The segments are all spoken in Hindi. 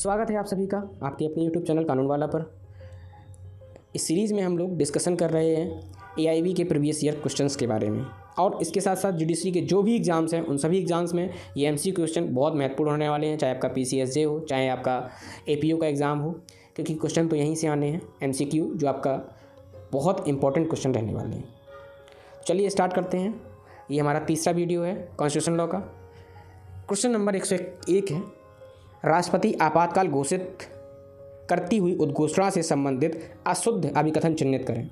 स्वागत है आप सभी का आपके अपने YouTube चैनल कानून वाला पर। इस सीरीज़ में हम लोग डिस्कशन कर रहे हैं AIB के प्रीवियस ईयर क्वेश्चंस के बारे में, और इसके साथ साथ जुडिशरी के जो भी एग्ज़ाम्स हैं उन सभी एग्ज़ाम्स में ये MCQ क्वेश्चन बहुत महत्वपूर्ण होने वाले हैं, चाहे आपका PCSJ हो, चाहे आपका APO का एग्ज़ाम हो, क्योंकि क्वेश्चन तो यहीं से आने हैं MCQ जो आपका बहुत इंपॉर्टेंट क्वेश्चन रहने वाले हैं। चलिए स्टार्ट करते हैं। ये हमारा तीसरा वीडियो है कॉन्स्टिट्यूशन लॉ का। क्वेश्चन नंबर 101 है, राष्ट्रपति आपातकाल घोषित करती हुई उद्घोषणा से संबंधित अशुद्ध अभिकथन चिह्नित करें।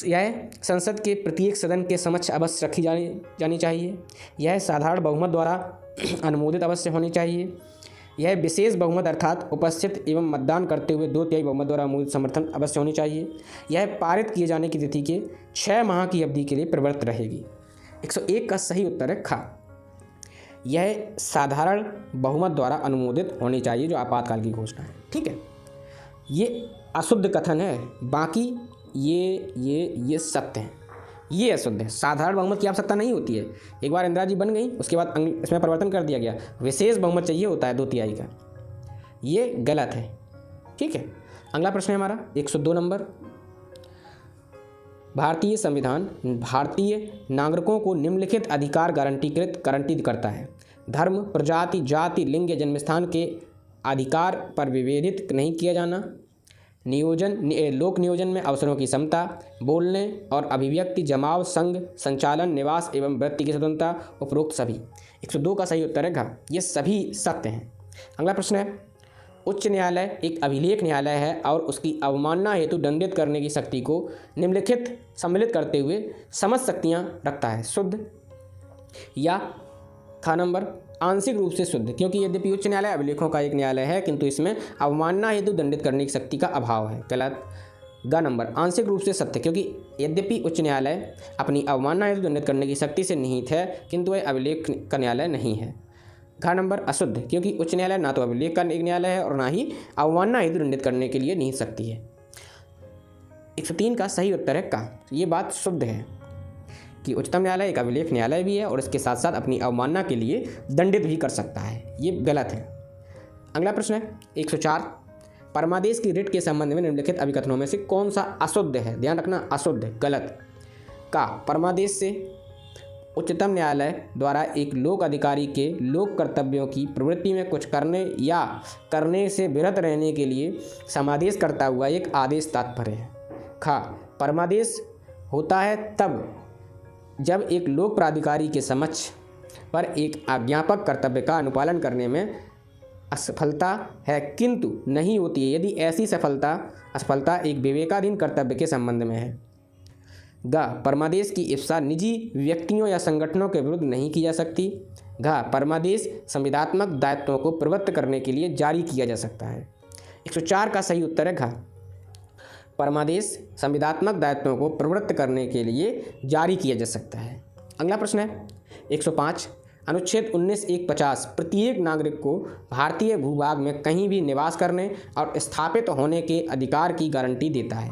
यह संसद के प्रत्येक सदन के समक्ष अवश्य रखी जानी चाहिए। यह साधारण बहुमत द्वारा अनुमोदित अवश्य होनी चाहिए। यह विशेष बहुमत अर्थात उपस्थित एवं मतदान करते हुए 2/3 बहुमत द्वारा अनुमोदित समर्थन अवश्य होनी चाहिए। यह पारित किए जाने की तिथि के 6 माह की अवधि के लिए प्रवृत्त रहेगी। 101 का सही उत्तर है खा। यह साधारण बहुमत द्वारा अनुमोदित होनी चाहिए जो आपातकाल की घोषणा है। ठीक है, ये अशुद्ध कथन है, बाकी ये सत्य है, ये अशुद्ध है। साधारण बहुमत की आवश्यकता नहीं होती है। एक बार इंदिरा जी बन गई, उसके बाद इसमें परिवर्तन कर दिया गया, विशेष बहुमत चाहिए होता है 2/3 का। ये गलत है। ठीक है, अगला प्रश्न है हमारा 102 नंबर। भारतीय संविधान भारतीय नागरिकों को निम्नलिखित अधिकार गारंटी करता है। धर्म, प्रजाति, जाति, लिंग या जन्मस्थान के अधिकार पर विभेदित नहीं किया जाना। लोक नियोजन में अवसरों की समता, बोलने और अभिव्यक्ति, जमाव, संघ, संचालन, निवास एवं वृत्ति की स्वतंत्रता, उपरोक्त सभी। 102 का सही उत्तर है घ। ये सभी सत्य हैं। अगला प्रश्न है, उच्च न्यायालय एक अभिलेख न्यायालय है और उसकी अवमानना हेतु दंडित करने की शक्ति को निम्नलिखित सम्मिलित करते हुए समस्त शक्तियाँ रखता है। शुद्ध या खा नंबर आंशिक रूप से शुद्ध, क्योंकि यद्यपि उच्च न्यायालय अभिलेखों का एक न्यायालय है किंतु इसमें अवमानना हेतु दंडित करने की शक्ति का अभाव है। गलत। ग नंबर आंशिक रूप से सत्य, क्योंकि यद्यपि उच्च न्यायालय अपनी अवमानना हेतु दंडित करने की शक्ति से निहित है किंतु वह अभिलेख का न्यायालय नहीं है। घ नंबर अशुद्ध, क्योंकि उच्च न्यायालय ना तो अभिलेख का एक न्यायालय है और ना ही अवमानना हेतु दंडित करने के लिए निहित शक्ति है। 103 का सही उत्तर है का। ये बात शुद्ध है कि उच्चतम न्यायालय एक अभिलेख न्यायालय भी है और इसके साथ साथ अपनी अवमानना के लिए दंडित भी कर सकता है। ये गलत है। अगला प्रश्न है 104, परमादेश की रिट के संबंध में निम्नलिखित अभिकथनों में से कौन सा अशुद्ध है? ध्यान रखना, अशुद्ध है, गलत। का परमादेश से उच्चतम न्यायालय द्वारा एक लोक अधिकारी के लोक कर्तव्यों की प्रवृत्ति में कुछ करने या करने से विरत रहने के लिए समादेश करता हुआ एक आदेश तात्पर्य है। खा परमादेश होता है तब जब एक लोक प्राधिकारी के समक्ष पर एक आज्ञापक कर्तव्य का अनुपालन करने में असफलता है किंतु नहीं होती है यदि ऐसी असफलता एक विवेकाधीन कर्तव्य के संबंध में है। ग परमादेश की इप्सा निजी व्यक्तियों या संगठनों के विरुद्ध नहीं की जा सकती। घ परमादेश संविधात्मक दायित्वों को प्रवृत्त करने के लिए जारी किया जा सकता है। 104 का सही उत्तर है घ। परमादेश संविधात्मक दायित्वों को प्रवृत्त करने के लिए जारी किया जा सकता है। अगला प्रश्न है 105, अनुच्छेद 19(1)50 प्रत्येक नागरिक को भारतीय भूभाग में कहीं भी निवास करने और स्थापित होने के अधिकार की गारंटी देता है।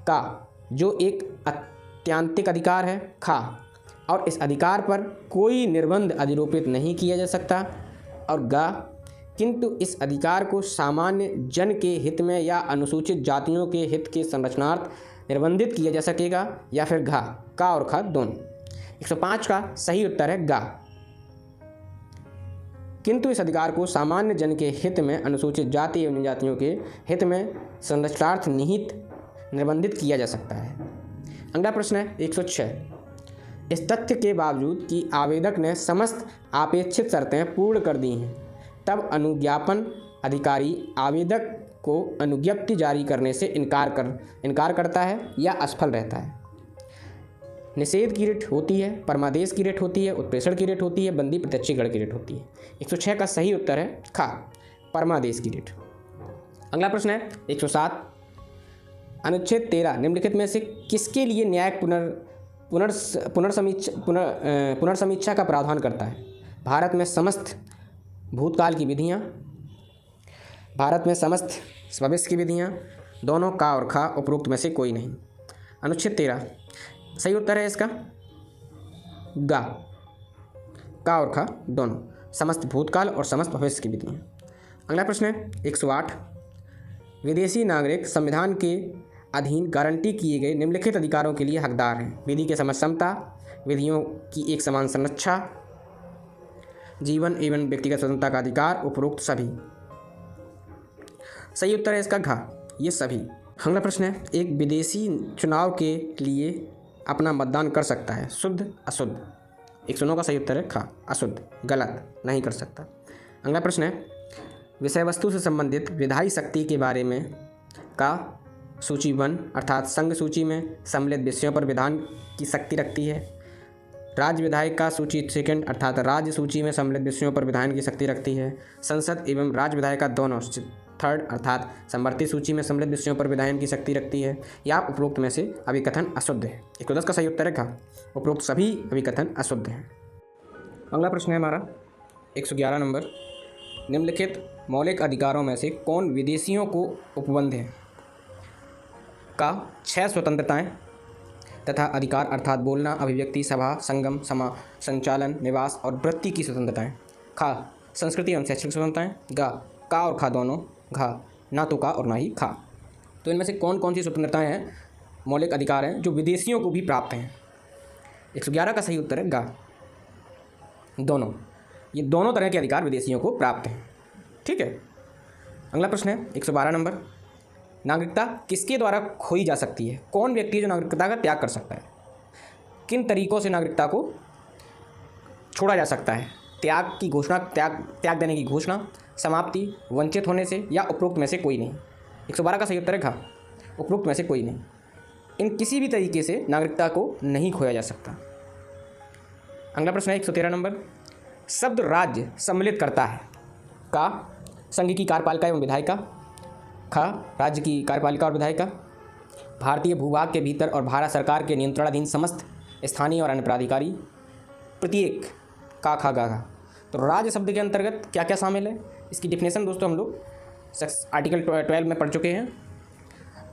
का जो एक अत्यंतिक अधिकार है। खा और इस अधिकार पर कोई निर्बंध अधिरोपित नहीं किया जा सकता। और गा किंतु इस अधिकार को सामान्य जन के हित में या अनुसूचित जातियों के हित के संरक्षणार्थ निर्बंधित किया जा सकेगा। या फिर घा, का और खा दोनों। 105 का सही उत्तर है गा, किंतु इस अधिकार को सामान्य जन के हित में अनुसूचित जाति एवं जनजातियों के हित में संरक्षणार्थ निहित निर्बंधित किया जा सकता है। अगला प्रश्न है 106, इस तथ्य के बावजूद कि आवेदक ने समस्त अपेक्षित शर्तें पूर्ण कर दी हैं तब अनुज्ञापन अधिकारी आवेदक को अनुज्ञप्ति जारी करने से इनकार करता है या असफल रहता है। निषेध की रिट होती है, परमादेश की रिट होती है, उत्प्रेषण की रिट होती है, बंदी प्रत्यक्षीकरण की रिट होती है। 106 का सही उत्तर है खा, परमादेश की रिट। अगला प्रश्न है 107, अनुच्छेद 13 निम्नलिखित में से किसके लिए न्यायिक पुनर्समीक्षा का प्रावधान करता है? भारत में समस्त भूतकाल की विधियाँ, भारत में समस्त भविष्य की विधियाँ, दोनों का और खा, उपरोक्त में से कोई नहीं। अनुच्छेद 13 सही उत्तर है इसका गा, का और खा दोनों, समस्त भूतकाल और समस्त भविष्य की विधियाँ। अगला प्रश्न है 108। विदेशी नागरिक संविधान के अधीन गारंटी किए गए निम्नलिखित अधिकारों के लिए हकदार हैं। विधि के समता, विधियों की एक समान संरक्षा, जीवन एवं व्यक्तिगत स्वतंत्रता का अधिकार, उपरोक्त सभी। सही उत्तर है इसका घ, ये सभी। अगला प्रश्न है, एक विदेशी चुनाव के लिए अपना मतदान कर सकता है, शुद्ध अशुद्ध। 109 का सही उत्तर है ख, अशुद्ध, गलत, नहीं कर सकता। अगला प्रश्न है, विषय वस्तु से संबंधित विधायी शक्ति के बारे में का सूची 1 अर्थात संघ सूची में सम्मिलित विषयों पर विधान की शक्ति रखती है। राज्य विधायक का सूची 2 अर्थात राज्य सूची में सम्मिलित विषयों पर विधान की शक्ति रखती है। संसद एवं राज्य विधायक का दोनों 3 अर्थात समवर्ती सूची में सम्मिलित विषयों पर विधान की शक्ति रखती है। या उपरोक्त में से अभिकथन अशुद्ध है। 110 का सही उत्तर है घ, उपरोक्त सभी अभिकथन अशुद्ध हैं। अगला प्रश्न है हमारा 111 नंबर, निम्नलिखित मौलिक अधिकारों में से कौन विदेशियों को उपबंध है? का 6 स्वतंत्रताएं तथा अधिकार अर्थात बोलना, अभिव्यक्ति, सभा, संगम, संचालन, निवास और वृत्ति की स्वतंत्रताएं। खा संस्कृति एवं शैक्षिक स्वतंत्रताएं। गा का और खा दोनों। घा ना तो का और ना ही खा। तो इनमें से कौन कौन सी स्वतंत्रताएं हैं, मौलिक अधिकार हैं जो विदेशियों को भी प्राप्त हैं? 111 का सही उत्तर है गा, दोनों। ये दोनों तरह के अधिकार विदेशियों को प्राप्त हैं। ठीक है। अगला प्रश्न है 112 नंबर, नागरिकता किसके द्वारा खोई जा सकती है? कौन व्यक्ति जो नागरिकता का त्याग कर सकता है? किन तरीकों से नागरिकता को छोड़ा जा सकता है? त्याग की घोषणा, त्याग देने की घोषणा, समाप्ति, वंचित होने से, या उपरोक्त में से कोई नहीं। 112 का सही उत्तर है घ, उपरोक्त में से कोई नहीं। इन किसी भी तरीके से नागरिकता को नहीं खोया जा सकता। अगला प्रश्न है 113 नंबर, शब्द राज्य सम्मिलित करता है? का संघ की कार्यपालिका एवं विधायिका। ख राज्य की कार्यपालिका और विधायिका। भारतीय भूभाग के भीतर और भारत सरकार के नियंत्रणाधीन समस्त स्थानीय और अन्य प्राधिकारी। प्रत्येक का खा गा घा। तो राज्य शब्द के अंतर्गत क्या क्या शामिल है, इसकी डिफिनेशन दोस्तों हम लोग आर्टिकल 12 में पढ़ चुके हैं।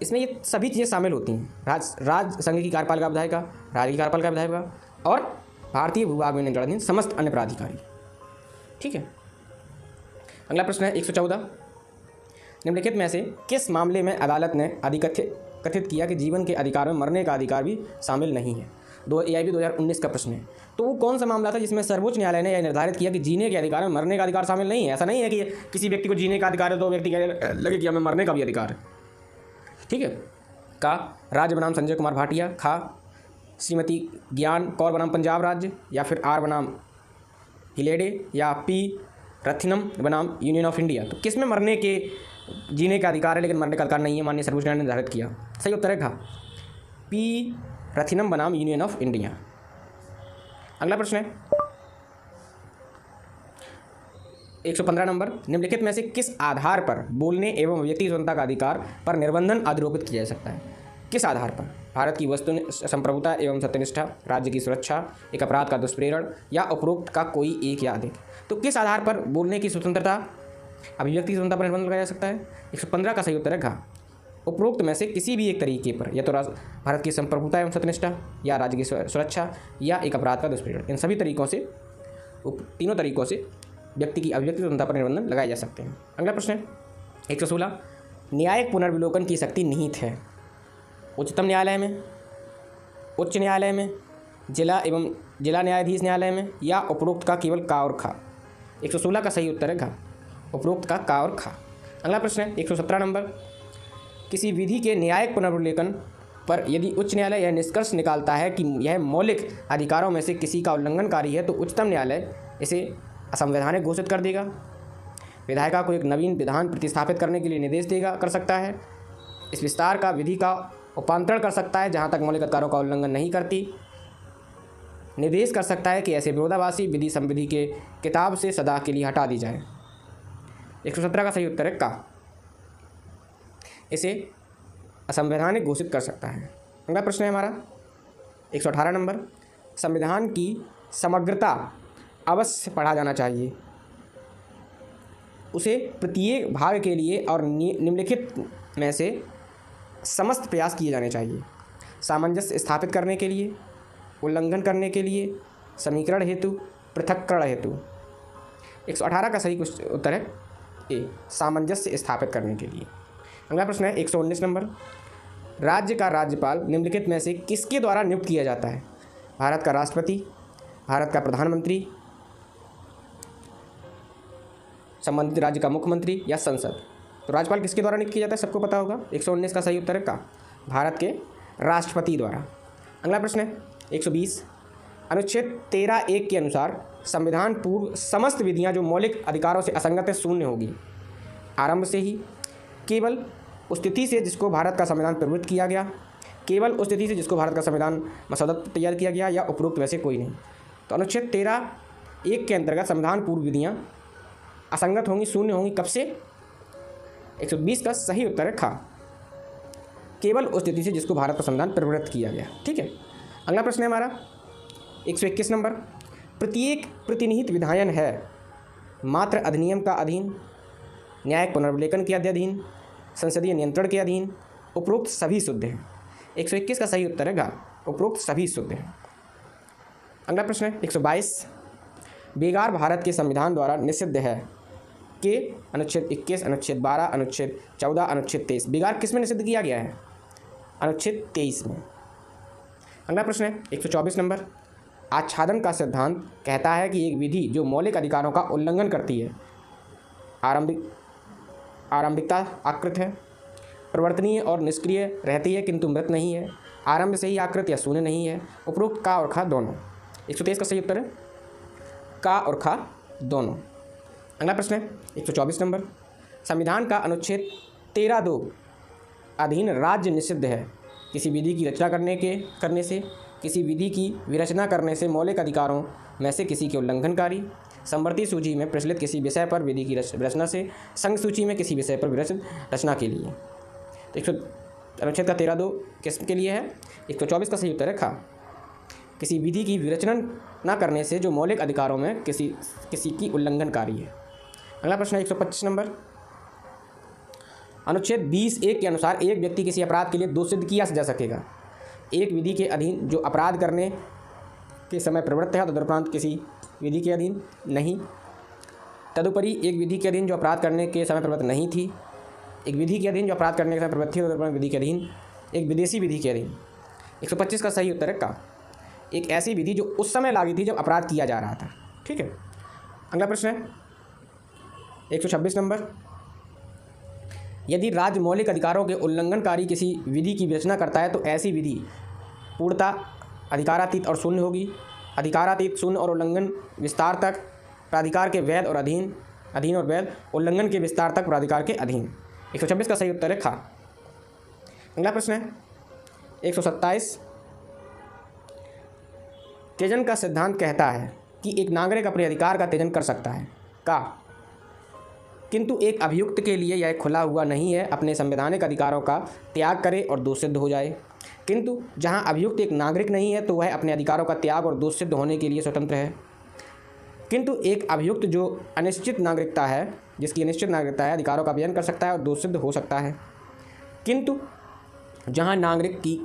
इसमें ये सभी चीज़ें शामिल होती हैं। राज्य संघ की कार्यपालिका विधायिका, राज्य की कार्यपालिका विधायिका और भारतीय भूभाग में नियंत्रणाधीन समस्त अन्य प्राधिकारी। ठीक है। अगला प्रश्न है 114, निम्नलिखित में से किस मामले में अदालत ने कथित किया कि जीवन के अधिकार में मरने का अधिकार भी शामिल नहीं है? AIB 2019 का प्रश्न है। तो वो कौन सा मामला था जिसमें सर्वोच्च न्यायालय ने यह निर्धारित किया कि जीने के अधिकार में मरने का अधिकार शामिल नहीं है? ऐसा नहीं है कि किसी व्यक्ति को जीने का अधिकार है तो व्यक्ति कह लगे कि हमें मरने का भी अधिकार है। ठीक है। का राज्य बनाम संजय कुमार भाटिया। खा श्रीमती ज्ञान कौर बनाम पंजाब राज्य, या फिर आर बनाम हिलेडे, या पी रथिनम बनाम यूनियन ऑफ इंडिया। तो किस में मरने के जीने का अधिकार है लेकिन मरने का अधिकार नहीं है, माननीय सर्वोच्च न्यायालय ने निर्धारित किया? सही उत्तर है घ, पी रथिनम बनाम यूनियन ऑफ इंडिया। अगला प्रश्न है 115 नंबर, निम्नलिखित में से किस आधार पर बोलने एवं व्यक्ति स्वतंत्रता का अधिकार पर निर्बंधन आरोपित किया जा सकता है? किस आधार पर? भारत की वस्तु संप्रभुता एवं सत्यनिष्ठा, राज्य की सुरक्षा, एक अपराध का दुष्प्रेरण, या उपरोक्त का कोई एक या अधिक। तो किस आधार पर बोलने की स्वतंत्रता, अभिव्यक्ति स्वतंत्रता पर निर्बंध लगाया जा सकता है? 115 का सही उत्तर है घ, उपरोक्त में से किसी भी एक तरीके पर, या तो भारत की संप्रभुता एवं सत्यनिष्ठा, या राज्य की सुरक्षा, या एक अपराध का दुष्प्रेरण। इन सभी तरीकों से, तीनों तरीकों से व्यक्ति की अभिव्यक्ति स्वतंत्रता पर निर्बंधन लगाए जा सकते हैं। अगला प्रश्न है 116, न्यायिक पुनर्विलोकन की शक्ति निहित है उच्चतम न्यायालय में, उच्च न्यायालय में, जिला न्यायाधीश न्यायालय में, या उपरोक्त का केवल का और खा? 116 का सही उत्तर है घ, उपरोक्त का और खा। अगला प्रश्न है 117 नंबर, किसी विधि के न्यायिक पुनर्विलोकन पर यदि उच्च न्यायालय यह निष्कर्ष निकालता है कि यह मौलिक अधिकारों में से किसी का उल्लंघनकारी है तो उच्चतम न्यायालय इसे असंवैधानिक घोषित कर देगा, विधायिका को एक नवीन विधान प्रतिस्थापित करने के लिए निर्देश कर सकता है, इस विस्तार का विधि का उपांतरण कर सकता है जहाँ तक मौलिक अधिकारों का उल्लंघन नहीं करती, निर्देश कर सकता है कि ऐसे विरोधाभासी विधि संविधि के किताब से सदा के लिए हटा दी जाए। 117 का सही उत्तर है का, इसे असंवैधानिक घोषित कर सकता है। अगला प्रश्न है हमारा 118 नंबर, संविधान की समग्रता अवश्य पढ़ा जाना चाहिए, उसे प्रत्येक भाग के लिए और निम्नलिखित में से समस्त प्रयास किए जाने चाहिए: सामंजस्य स्थापित करने के लिए, उल्लंघन करने के लिए, समीकरण हेतु, पृथक्करण हेतु। 118 का सही उत्तर है ए सामंजस्य स्थापित करने के लिए। अगला प्रश्न है 119 नंबर, राज्य का राज्यपाल निम्नलिखित में से किसके द्वारा नियुक्त किया जाता है? भारत का राष्ट्रपति, भारत का प्रधानमंत्री, संबंधित राज्य का मुख्यमंत्री या संसद? तो राज्यपाल किसके द्वारा नियुक्त किया जाता है? सबको पता होगा। 119 का सही उत्तर है का, भारत के राष्ट्रपति द्वारा। अगला प्रश्न है 120, अनुच्छेद 13(1) के अनुसार संविधान पूर्व समस्त विधियां जो मौलिक अधिकारों से असंगत है शून्य होगी आरंभ से ही, केवल उस तिथि से जिसको भारत का संविधान प्रवृत्त किया गया, केवल उस तिथि से जिसको भारत का संविधान मसौदा तैयार किया गया, या उपरोक्त वैसे कोई नहीं। तो अनुच्छेद 13(1) के अंतर्गत संविधान पूर्व विधियाँ असंगत होंगी, शून्य होंगी। कब से? 120 का सही उत्तर है खा, केवल उस तिथि से जिसको भारत का संविधान प्रवृत्त किया गया। ठीक है। अगला प्रश्न है हमारा 121 नंबर, प्रत्येक प्रतिनिहित विधायन है मात्र अधिनियम का अधीन, न्यायिक पुनर्विलेखन के अधीन, संसदीय नियंत्रण के अधीन, उपरोक्त सभी शुद्ध हैं। 121 का सही उत्तर है गा, उपरोक्त सभी शुद्ध हैं। अगला प्रश्न है 122, बेगार भारत के संविधान द्वारा निषिद्ध है के अनुच्छेद 21, अनुच्छेद 12, अनुच्छेद 14, अनुच्छेद 23। बेगार किस में निषिद्ध किया गया है? अनुच्छेद 23 में। अगला प्रश्न है 124 नंबर, आच्छादन का सिद्धांत कहता है कि एक विधि जो मौलिक अधिकारों का उल्लंघन करती है आरंभिकता आकृत है, परिवर्तनीय और निष्क्रिय रहती है किंतु मृत नहीं है, आरंभ से ही आकृत या शून्य नहीं है, उपरोक्त का और खा दोनों। 123 का सही उत्तर है का और खा दोनों। अगला प्रश्न है 124 नंबर, संविधान का अनुच्छेद 13(2) अधीन राज्य निषिद्ध है किसी विधि की रचना करने से, किसी विधि की विरचना करने से, मौलिक अधिकारों में से किसी के उल्लंघनकारी, समवर्ती सूची में प्रचलित किसी विषय पर विधि की रचना से, संघ सूची में किसी विषय पर विरचित रचना के लिए। तो अनुच्छेद का 13(2) किसके लिए है? 124 का सही उत्तर है खा, किसी विधि की विरचना न करने से जो मौलिक अधिकारों में किसी की उल्लंघनकारी है। अगला प्रश्न है 125 नंबर, अनुच्छेद 20(1) के अनुसार एक व्यक्ति किसी अपराध के लिए दोष सिद्ध किया जा सकेगा एक विधि के अधीन जो अपराध करने के समय प्रवृत्त है, तदुपरांत किसी विधि के अधीन नहीं। तदुपरि एक विधि के अधीन जो अपराध करने के समय प्रवृत्त नहीं थी, एक विधि के अधीन जो अपराध करने के समय प्रवृत्त थी, तदुपरांत विधि के अधीन, एक विदेशी विधि के अधीन। 125 का सही उत्तर है का, एक ऐसी विधि जो उस समय लागू थी जब अपराध किया जा रहा था। ठीक है। अगला प्रश्न है 126 नंबर, यदि राज्य मौलिक अधिकारों के उल्लंघनकारी किसी विधि की विरचना करता है तो ऐसी विधि पूर्णतः अधिकारातीत और शून्य होगी। अधिकारातीत, शून्य और उल्लंघन विस्तार तक प्राधिकार के वैध और अधीन और वैध, उल्लंघन के विस्तार तक प्राधिकार के अधीन। 126 का सही उत्तर है खा। अगला प्रश्न है 127, त्यजन का सिद्धांत कहता है कि एक नागरिक अपने अधिकार का त्यजन कर सकता है का, किंतु एक अभियुक्त के लिए यह खुला हुआ नहीं है अपने संवैधानिक अधिकारों का त्याग करे और दोष सिद्ध हो जाए। किंतु जहां अभियुक्त एक नागरिक नहीं है तो वह अपने अधिकारों का त्याग और दोष सिद्ध होने के लिए स्वतंत्र है। किंतु एक अभियुक्त जो अनिश्चित नागरिकता है, जिसकी अनिश्चित नागरिकता है, अधिकारों का अभियान कर सकता है और दोष सिद्ध हो सकता है। किंतु जहां नागरिक की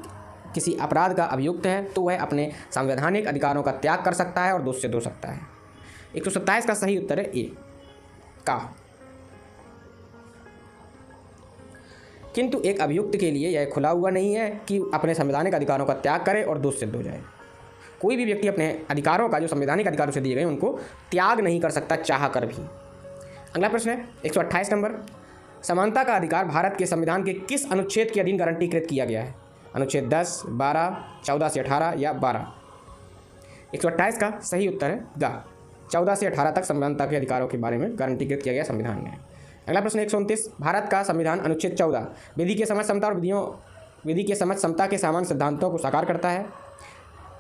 किसी अपराध का अभियुक्त है तो वह अपने संवैधानिक अधिकारों का त्याग कर सकता है और दोष सिद्ध हो सकता है। 127 का सही उत्तर है ए का, किंतु एक अभियुक्त के लिए यह खुला हुआ नहीं है कि अपने संवैधानिक अधिकारों का त्याग करे और दोष सिद्ध हो जाए। कोई भी व्यक्ति अपने अधिकारों का, जो संवैधानिक अधिकारों से दिए गए, उनको त्याग नहीं कर सकता चाह कर भी। अगला प्रश्न है 128 नंबर, समानता का अधिकार भारत के संविधान के किस अनुच्छेद के अधीन गारंटीकृत किया गया है? अनुच्छेद 10, 12, 14 से 18 या 12? 128 का सही उत्तर है गा, 14 से 18 तक समानता के अधिकारों के बारे में गारंटीकृत किया गया संविधान में। अगला प्रश्न 129, भारत का संविधान अनुच्छेद 14 विधि के समझ समता और विधि के समझ समता के सामान्य सिद्धांतों को साकार करता है,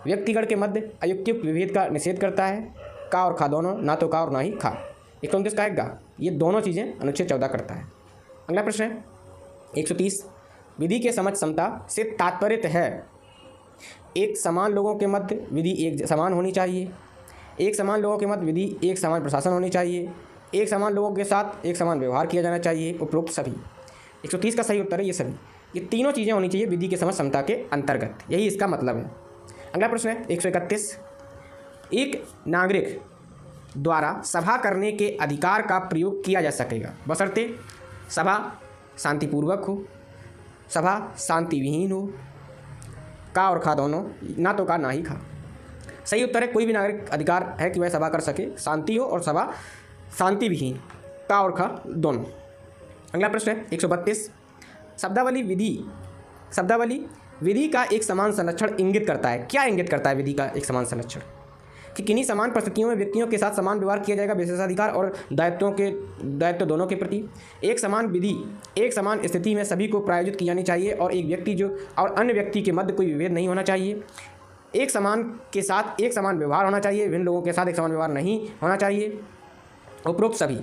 व्यक्तिगण के मध्य अयुक्तियुक्त विभेद का निषेध करता है, का और खा दोनों, ना तो का और ना ही खा। 129 का है गा, ये दोनों चीज़ें अनुच्छेद 14 करता है। अगला प्रश्न है 130, विधि के समझ समता से तात्पर्य है एक समान लोगों के मध्य विधि एक समान होनी चाहिए, एक समान लोगों के मध्य विधि एक समान प्रशासन होनी चाहिए, एक समान लोगों के साथ एक समान व्यवहार किया जाना चाहिए, उपरोक्त सभी। 130 का सही उत्तर है ये सभी, ये तीनों चीज़ें होनी चाहिए विधि के समझ समता के अंतर्गत, यही इसका मतलब है। अगला प्रश्न है 131, एक नागरिक द्वारा सभा करने के अधिकार का प्रयोग किया जा सकेगा, बशर्ते सभा शांतिपूर्वक हो, सभा शांति विहीन हो। का और खा दोनों, ना तो का ना ही खा। सही उत्तर है कोई भी नागरिक अधिकार है कि वह सभा कर सके, शांति हो और सभा शांति विहीन। का और खा दोनों। अगला प्रश्न है 132। शब्दावली विधि का एक समान संरक्षण इंगित करता है। क्या इंगित करता है विधि का एक समान संरक्षण? कि किन्हीं समान परिस्थितियों में व्यक्तियों के साथ समान व्यवहार किया जाएगा, विशेषाधिकार और दायित्व दोनों के प्रति। एक समान विधि एक समान स्थिति में सभी को प्रायोजित की जानी चाहिए और एक व्यक्ति जो और अन्य व्यक्ति के मध्य कोई विभेद नहीं होना चाहिए। एक समान के साथ एक समान व्यवहार होना चाहिए, विभिन्न लोगों के साथ एक समान व्यवहार नहीं होना चाहिए। उपरोक्त सभी।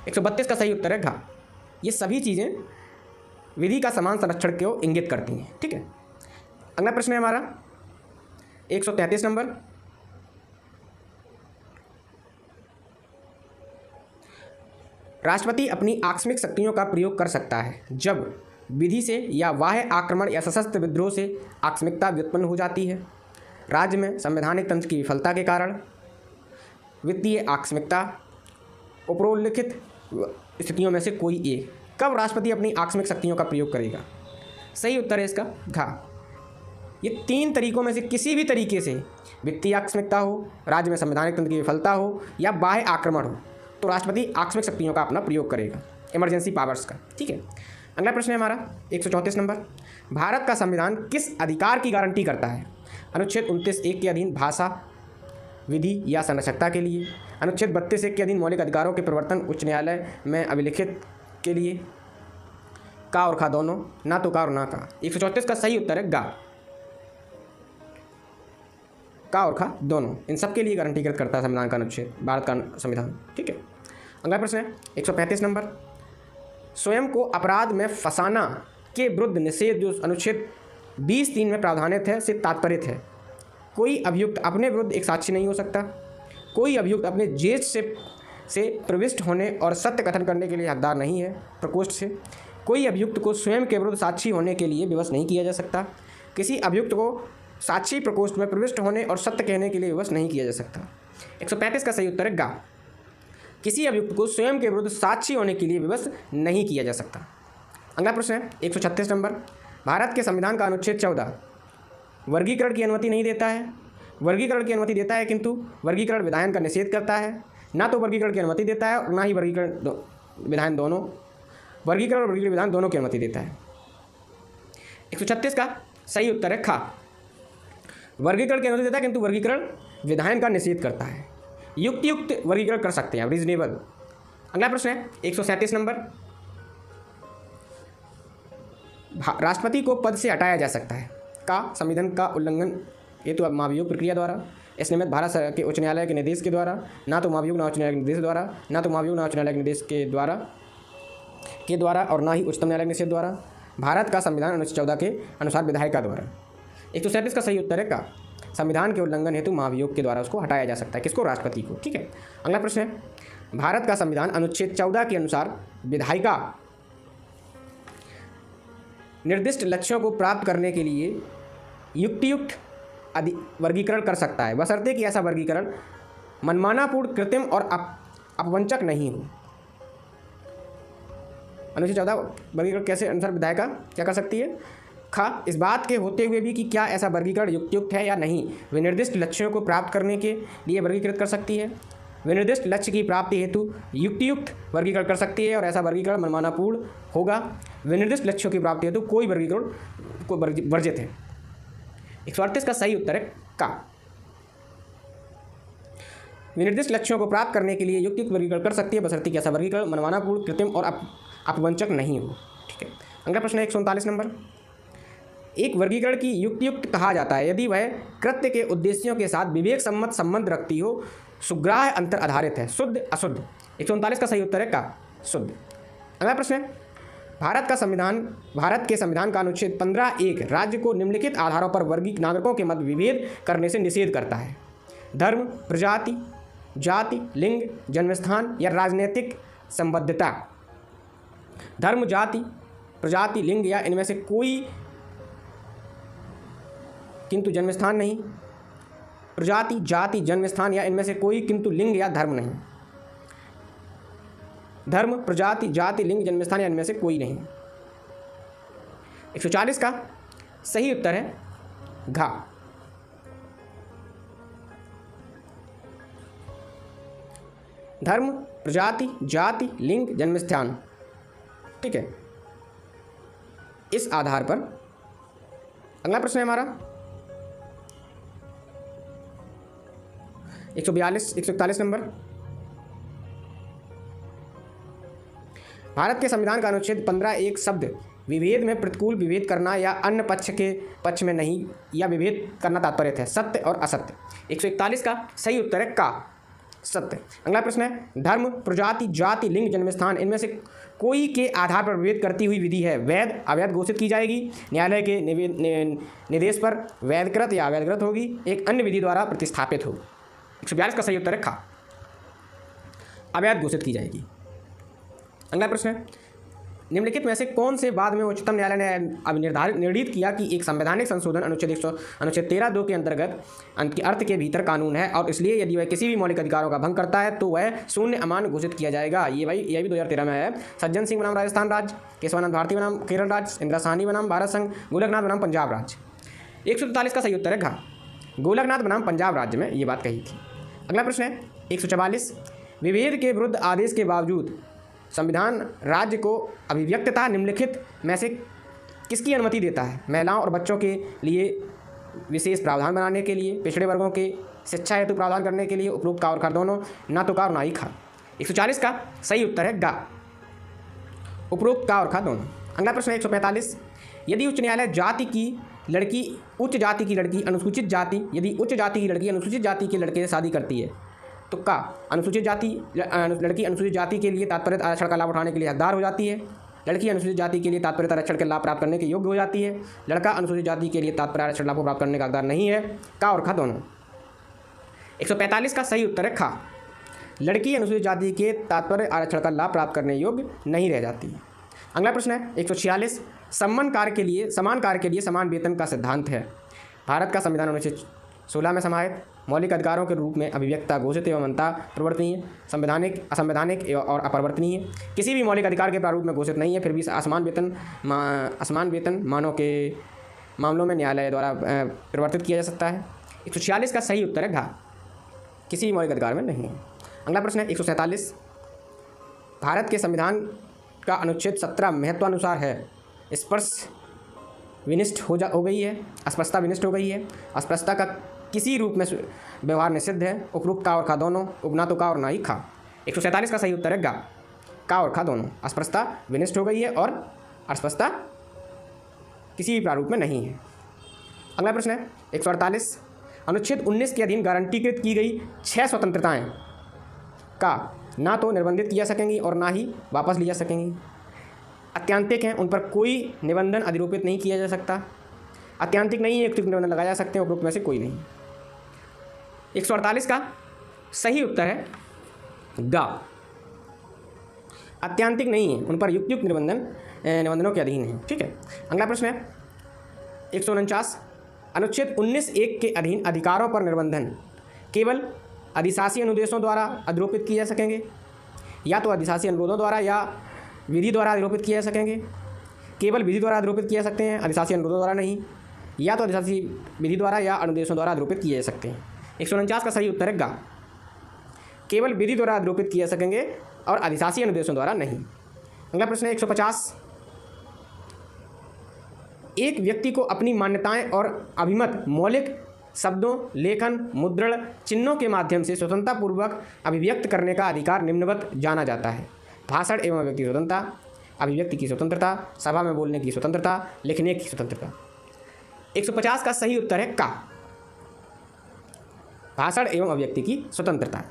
132 का सही उत्तर है घ। ये सभी चीज़ें विधि का समान संरक्षण को इंगित करती हैं। ठीक है, अगला प्रश्न है हमारा 133 नंबर। राष्ट्रपति अपनी आकस्मिक शक्तियों का प्रयोग कर सकता है जब विधि से या बाह्य आक्रमण या सशस्त्र विद्रोह से आकस्मिकता व्युत्पन्न हो जाती है, राज्य में संवैधानिक तंत्र की विफलता के कारण, वित्तीय आकस्मिकता, उपरोल्लिखित स्थितियों में से कोई एक। कब राष्ट्रपति अपनी आकस्मिक शक्तियों का प्रयोग करेगा? सही उत्तर है इसका घ। ये तीन तरीकों में से किसी भी तरीके से, वित्तीय आकस्मिकता हो, राज्य में संवैधानिक तंत्र की विफलता हो या बाह्य आक्रमण हो, तो राष्ट्रपति आकस्मिक शक्तियों का अपना प्रयोग करेगा, इमरजेंसी पावर्स का। ठीक है, अगला प्रश्न है हमारा 134 नंबर। भारत का संविधान किस अधिकार की गारंटी करता है? अनुच्छेद 29(1) के अधीन भाषा, विधि या संरक्षकता के लिए। अनुच्छेद 32(1) के अधीन मौलिक अधिकारों के प्रवर्तन, उच्च न्यायालय में अभिलिखित के लिए। का और खा दोनों, ना तो का और ना का। 134 का सही उत्तर है गा। का और खा दोनों, इन सब के लिए गारंटीकृत करता है संविधान का अनुच्छेद, भारत का संविधान। ठीक है, अगला प्रश्न है 135 नंबर। स्वयं को अपराध में फंसाना के विरुद्ध निषेध जो अनुच्छेद 20(3) में प्रावधानित है से तात्पर्य है। कोई अभियुक्त अपने विरुद्ध एक साक्षी नहीं हो सकता। कोई अभियुक्त अपने जेज से प्रविष्ट होने और सत्य कथन करने के लिए हकदार नहीं है, प्रकोष्ठ से। कोई अभियुक्त को स्वयं के विरुद्ध साक्षी होने के लिए विवश नहीं किया जा सकता। किसी अभियुक्त को साक्षी प्रकोष्ठ में प्रविष्ट होने और सत्य कहने के लिए विवश नहीं किया जा सकता। 135 का सही उत्तर है गा। किसी अभियुक्त को स्वयं के विरुद्ध साक्षी होने के लिए विवश नहीं किया जा सकता। अगला प्रश्न है 136 नंबर। भारत के संविधान का अनुच्छेद 14 वर्गीकरण की अनुमति नहीं देता है। वर्गीकरण की अनुमति देता है किंतु वर्गीकरण विधायन का निषेध करता है। ना तो वर्गीकरण की अनुमति देता है और ना ही वर्गीकरण विधायन दोनों, वर्गीकरण और वर्गीकरण विधान दोनों की अनुमति देता है। 136 का सही उत्तर है खा। वर्गीकरण की अनुमति देता है किंतु वर्गीकरण विधायन का निषेध करता है। युक्त वर्गीकरण कर सकते हैं, रीजनेबल। अगला प्रश्न है 137 नंबर। राष्ट्रपति को पद से हटाया जा सकता है। का संविधान का उल्लंघन हेतु तो महाभियोग प्रक्रिया द्वारा, इस निमित्त भारत के उच्च न्यायालय के निर्देश के द्वारा, ना तो महाभियोग ना उच्च न्यायालय के निर्देश द्वारा, ना तो महाभियोग ना उच्च न्यायालय के निर्देश के द्वारा और ना ही उच्चतम न्यायालय के निषेध द्वारा। भारत का संविधान अनुच्छेद 14 के अनुसार विधायिका द्वारा। 137 का सही उत्तर है का। संविधान के उल्लंघन हेतु महाभियोग के द्वारा उसको हटाया जा सकता है। किसको? राष्ट्रपति को। ठीक है, अगला प्रश्न है भारत का संविधान अनुच्छेद 14 के अनुसार विधायिका निर्दिष्ट लक्ष्यों को प्राप्त करने के लिए युक्त वर्गीकरण कर सकता है, बशर्ते कि ऐसा वर्गीकरण मनमानापूर्ण, कृत्रिम और अपवंचक नहीं हो। अनुच्छेद 14 वर्गीकरण कैसे अनुसार विधायिका क्या कर सकती है? खा, इस बात के होते हुए भी कि क्या ऐसा वर्गीकरण युक्त है या नहीं, विनिर्दिष्ट लक्ष्यों को प्राप्त करने के लिए वर्गीकृत कर सकती है। विनिर्दिष्ट लक्ष्य की प्राप्ति हेतु युक्त वर्गीकरण कर सकती है और ऐसा वर्गीकरण मनमानापूर्ण होगा। विनिर्दिष्ट लक्ष्यों की प्राप्ति हेतु कोई वर्गीकरण को वर्जित है। 138 का सही उत्तर है का। विनिर्दिष्ट लक्ष्यों को प्राप्त करने के लिए युक्त वर्गीकरण कर सकती है, बशर्ते कि ऐसा वर्गीकरण मनमानापूर्ण, कृत्रिम और अपवंचक नहीं हो। ठीक है, अगला प्रश्न है 139 नंबर। एक वर्गीकरण की युक्त कहा जाता है यदि वह कृत्य के उद्देश्यों के साथ विवेक सम्मत संबंध रखती हो, सुग्राह्य अंतर आधारित है, शुद्ध अशुद्ध। 139 का सही उत्तर है का, शुद्ध। अगला प्रश्न है भारत के संविधान का अनुच्छेद 15(1) राज्य को निम्नलिखित आधारों पर वर्गीकृत नागरिकों के मध्य विभेद करने से निषेध करता है। धर्म, प्रजाति, जाति, लिंग, जन्मस्थान या राजनीतिक संबद्धता। धर्म, जाति, प्रजाति, लिंग या इनमें से कोई, किंतु जन्मस्थान नहीं। प्रजाति, जाति, जन्मस्थान या इनमें से कोई, किंतु लिंग या धर्म नहीं। धर्म, प्रजाति, जाति, लिंग, जन्मस्थान या इनमें से कोई नहीं। 140 का सही उत्तर है घ। धर्म, प्रजाति, जाति, लिंग, जन्मस्थान। ठीक है, इस आधार पर अगला प्रश्न है हमारा 141 नंबर। भारत के संविधान का अनुच्छेद 15 एक शब्द विभेद में प्रतिकूल विभेद करना या अन्य पक्ष के पक्ष में नहीं या विभेद करना तात्पर्य है, सत्य और असत्य। 141 का सही उत्तर है का, सत्य। अगला प्रश्न है धर्म, प्रजाति, जाति, लिंग, जन्मस्थान इनमें से कोई के आधार पर विभेद करती हुई विधि है वैध, अवैध घोषित की जाएगी। न्यायालय के निर्देश पर वैधकृत या अवैधकृत होगी, एक अन्य विधि द्वारा प्रतिस्थापित होगी। 142 का सही उत्तर है खा, अवैध घोषित की जाएगी। अगला प्रश्न है निम्नलिखित में से कौन से बाद में उच्चतम न्यायालय ने अब निर्धारित किया कि एक संवैधानिक संशोधन अनुच्छेद 13(2) के अंतर्गत अर्थ के भीतर कानून है और इसलिए यदि वह किसी भी मौलिक अधिकारों का भंग करता है तो वह शून्य अमान्य घोषित किया जाएगा। ये भी 2013 में है। सज्जन सिंह बनाम राजस्थान राज्य, केशवानंद भारती बनाम केरल राज्य, इंदिरा साहनी बनाम भारत संघ, गोलकनाथ बनाम पंजाब राज्य। 143 का सही उत्तर है घ, गोलकनाथ बनाम पंजाब राज्य में ये बात कही थी। अगला प्रश्न है 144 विभेद के विरुद्ध आदेश के बावजूद संविधान राज्य को अभिव्यक्तता निम्नलिखित में से किसकी अनुमति देता है? महिलाओं और बच्चों के लिए विशेष प्रावधान बनाने के लिए, पिछड़े वर्गों के शिक्षा हेतु प्रावधान करने के लिए, उपरोक्त का और खा दोनों, ना तो का और ना ही खा। 140 का सही उत्तर है गा, उपरोक्त का और खा दोनों। अगला प्रश्न है 145 यदि उच्च न्यायालय उच्च जाति की लड़की अनुसूचित जाति यदि उच्च जाति की लड़की अनुसूचित जाति के लड़के से शादी करती है तो का अनुसूचित जाति लड़की अनुसूचित जाति के लिए तात्पर्य आरक्षण का लाभ उठाने के लिए हकदार हो जाती है। लड़की अनुसूचित जाति के लिए तात्पर्य आरक्षण के लाभ प्राप्त करने के योग्य हो जाती है। लड़का अनुसूचित जाति के लिए तात्पर्य आरक्षण लाभ प्राप्त करने का हकदार नहीं है। का और खा दोनों। 145 का सही उत्तर है खा, लड़की अनुसूचित जाति के तात्पर्य आरक्षण का लाभ प्राप्त करने योग्य नहीं रह जाती। अगला प्रश्न है 146 समान कार्य के लिए समान वेतन का सिद्धांत है। भारत का संविधान अनुच्छेद 16 में समाहित मौलिक अधिकारों के रूप में अभिव्यक्तता घोषित एवं अंतः परिवर्तनीय, संवैधानिक, असंवैधानिक और अपरिवर्तनीय किसी भी मौलिक अधिकार के प्रारूप में घोषित नहीं है, फिर भी असमान वेतन मानों के मामलों में न्यायालय द्वारा परिवर्तित किया जा सकता है। 146 का सही उत्तर है घा, किसी भी मौलिक अधिकार में नहीं है। अगला प्रश्न है 147 भारत के संविधान का अनुच्छेद 17 महत्वानुसार है अस्पष्टता विनिष्ट हो गई है। अस्पष्टता का किसी रूप में व्यवहार निषिद्ध है। उपरोक्त का और खा दोनों, ना तो का और ना ही खा। 147 का सही उत्तर है गा, का और खा दोनों। अस्पष्टता विनिष्ट हो गई है और अस्पष्टता किसी भी प्रारूप में नहीं है। अगला प्रश्न है 148 अनुच्छेद 19 के अधीन गारंटीकृत की गई 6 स्वतंत्रताएं का ना तो निर्बंधित की जा सकेंगी और ना ही वापस ली जा सकेंगी। अत्यांतिक हैं, उन पर कोई निबंधन अधिरोपित नहीं किया जा सकता। अत्यांतिक नहीं है, युक्तिक निबंधन लगाए जा सकते हैं, उपरोक्त में से कोई नहीं। 148 का सही उत्तर है गा, अत्यांतिक नहीं है, उन पर युक्त निबंधनों के अधीन है। ठीक है। अगला प्रश्न है 149 अनुच्छेद 19(1) के अधीन अधिकारों पर निर्बंधन केवल अधिशासी अनुदेशों द्वारा अधिरोपित किए जा सकेंगे, या तो अधिशासी अनुरोधों द्वारा या विधि द्वारा अधिरोपित किए जा सकेंगे। केवल विधि द्वारा अधिरोपित किए जा सकते हैं, अधिशासी अनुरोधों द्वारा नहीं, या तो अधिशासी विधि द्वारा या अनुदेशों द्वारा अधिरोपित किए जा सकते हैं। 149 का सही उत्तर है गा, केवल विधि द्वारा अधिरोपित किए जा सकेंगे और अधिशासी अनुदेशों द्वारा नहीं। अगला प्रश्न है 150 एक व्यक्ति को अपनी मान्यताएं और अभिमत मौलिक शब्दों, लेखन, मुद्रण, चिन्हों के माध्यम से स्वतंत्रतापूर्वक अभिव्यक्त करने का अधिकार निम्नवत जाना जाता है। भाषण एवं अभिव्यक्ति स्वतंत्रता, अभिव्यक्ति की स्वतंत्रता, सभा में बोलने की स्वतंत्रता, लिखने की स्वतंत्रता। 150 का सही उत्तर है का, भाषण एवं अभिव्यक्ति की स्वतंत्रता।